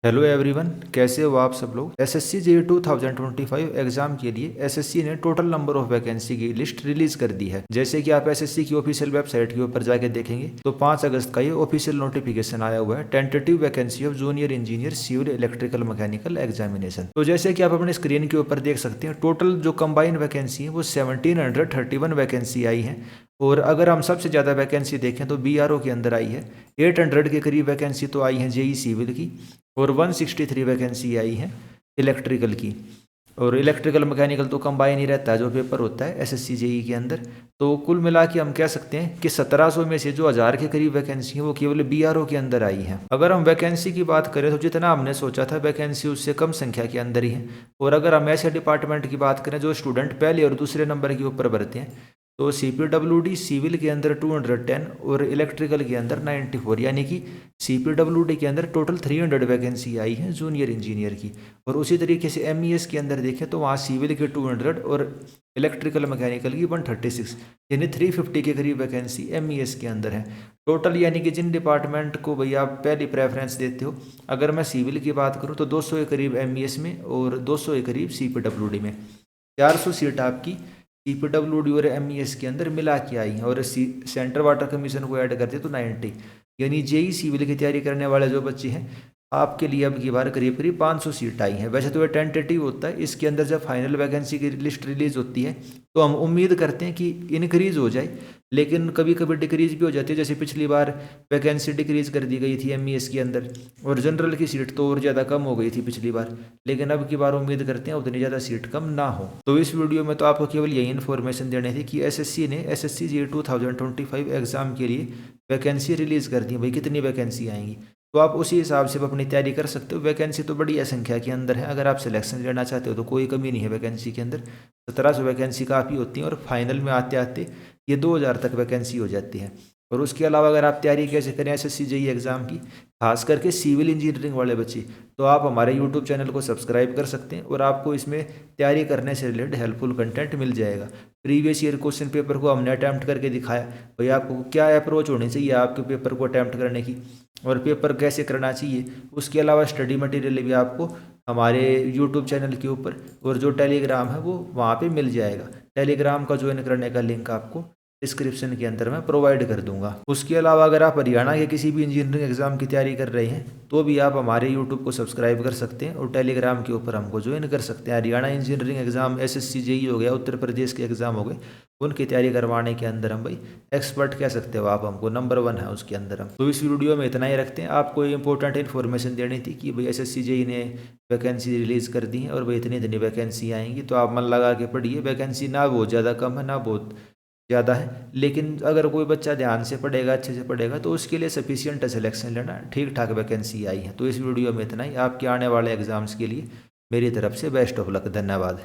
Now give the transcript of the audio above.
Hello everyone, कैसे हो आप सब लोग। एसएससी जेईई 2025 एग्जाम के लिए एसएससी ने टोटल नंबर ऑफ वैकेंसी की लिस्ट रिलीज कर दी है। जैसे कि आप एसएससी की ऑफिशियल वेबसाइट के ऊपर जाके देखेंगे तो 5 अगस्त का ये ऑफिशियल नोटिफिकेशन आया हुआ है, tentative vacancy of junior engineer civil electrical mechanical examination. तो जैसे कि आप अपने स्क्रीन के ऊपर देख सकते हैं, टोटल जो कंबाइंड वैकेंसी है वो 1731 वैकेंसी आई है। और अगर हम सबसे ज़्यादा वैकेंसी देखें तो बीआरओ के अंदर आई है। 800 के करीब वैकेंसी तो आई है जेई सिविल की, और 163 वैकेंसी आई है इलेक्ट्रिकल की। और इलेक्ट्रिकल मैकेनिकल तो कंबाइन ही रहता है जो पेपर होता है एसएससी जेई के अंदर। तो कुल मिला के हम कह सकते हैं कि 1700 में से जो 1000 के करीब वैकेंसी है वो केवल बीआरओ के अंदर आई है। अगर हम वैकेंसी की बात करें तो जितना हमने सोचा था वैकेंसी उससे कम संख्या के अंदर ही है। और अगर हम ऐसे डिपार्टमेंट की बात करें जो स्टूडेंट पहले और दूसरे नंबर के ऊपर भरते हैं, तो सीपीडब्ल्यूडी सिविल के अंदर 210 और इलेक्ट्रिकल के अंदर 94, यानी कि सीपीडब्ल्यूडी के अंदर टोटल 300 वैकेंसी आई है जूनियर इंजीनियर की। और उसी तरीके से एमईएस के अंदर देखें तो वहाँ सिविल के 200 और इलेक्ट्रिकल मैकेनिकल की 136, यानी 350 के करीब वैकेंसी एमईएस के अंदर है टोटल। यानी कि जिन डिपार्टमेंट को भैया आप पहली प्रेफरेंस देते हो, अगर मैं सिविल की बात करूँ तो 200 के करीब एमईएस में और 200 के करीब सीपीडब्ल्यूडी में, 400 सीट आपकी सीपीडब्ल्यूडी और एमईएस के अंदर मिला के आई हैं। और सेंट्रल वाटर कमीशन को ऐड करते तो 90, यानी जेई सिविल की तैयारी करने वाले जो बच्चे हैं आपके लिए अब की बार करीब करीब 500 सीट आई हैं। वैसे तो ये टेंटेटिव होता है, इसके अंदर जब फाइनल वैकेंसी की लिस्ट रिलीज होती है तो हम उम्मीद करते हैं कि इनक्रीज हो जाए, लेकिन कभी कभी डिक्रीज भी हो जाती है। जैसे पिछली बार वैकेंसी डिक्रीज कर दी गई थी एमईएस के अंदर, और जनरल की सीट तो और ज़्यादा कम हो गई थी पिछली बार, लेकिन अब की बार उम्मीद करते हैं उतनी ज़्यादा सीट कम ना हो। तो इस वीडियो में तो आपको केवल यही इन्फॉर्मेशन देनी थी कि एसएससी ने एसएससी जेईई 2025 एग्जाम के लिए वैकेंसी रिलीज कर दी, भाई कितनी वैकेंसी आएंगी। तो आप उसी हिसाब से अपनी तैयारी कर सकते हो। वैकेंसी तो बड़ी संख्या के अंदर है, अगर आप सिलेक्शन लेना चाहते हो तो कोई कमी नहीं है वैकेंसी के अंदर। 1700 वैकेंसी काफ़ी होती है, और फाइनल में आते आते ये 2000 तक वैकेंसी हो जाती है। और उसके अलावा अगर आप तैयारी कैसे करें एसएससी जेईई एग्ज़ाम की, खास करके सिविल इंजीनियरिंग वाले बच्चे, तो आप हमारे यूट्यूब चैनल को सब्सक्राइब कर सकते हैं और आपको इसमें तैयारी करने से रिलेटेड हेल्पफुल कंटेंट मिल जाएगा। प्रीवियस ईयर क्वेश्चन पेपर को हमने अटैम्प्ट करके दिखाया, भाई आपको क्या अप्रोच होनी चाहिए आपके पेपर को अटैम्प्ट करने की, और पेपर कैसे करना चाहिए। उसके अलावा स्टडी मटेरियल भी आपको हमारे यूट्यूब चैनल के ऊपर, और जो टेलीग्राम है वो वहाँ पे मिल जाएगा। टेलीग्राम का ज्वाइन करने का लिंक आपको डिस्क्रिप्शन के अंदर मैं प्रोवाइड कर दूंगा। उसके अलावा अगर आप हरियाणा के किसी भी इंजीनियरिंग एग्जाम की तैयारी कर रहे हैं तो भी आप हमारे यूट्यूब को सब्सक्राइब कर सकते हैं और टेलीग्राम के ऊपर हमको ज्वाइन कर सकते हैं। Haryana engineering exam SSC JEE हो गया, उत्तर प्रदेश के एग्जाम हो गए, उनकी तैयारी करवाने के अंदर हम भाई एक्सपर्ट कह सकते हो आप, हमको नंबर 1 है उसके अंदर हम। तो इस वीडियो में इतना ही रखते हैं। आपको इंपॉर्टेंट इन्फॉर्मेशन देनी थी कि भाई एसएससी जेईई ने वैकेंसी रिलीज़ कर दी है और भाई इतनी इतनी वैकेंसी आएंगी, तो आप मन लगा के पढ़िए। वैकेंसी ना बहुत ज़्यादा कम है ना बहुत ज़्यादा है, लेकिन अगर कोई बच्चा ध्यान से पढ़ेगा, अच्छे से पढ़ेगा, तो उसके लिए सफिशियंट सिलेक्शन लेना, ठीक ठाक वैकेंसी आई है। तो इस वीडियो में इतना ही। आपके आने वाले एग्जाम्स के लिए मेरी तरफ से बेस्ट ऑफ लक। धन्यवाद।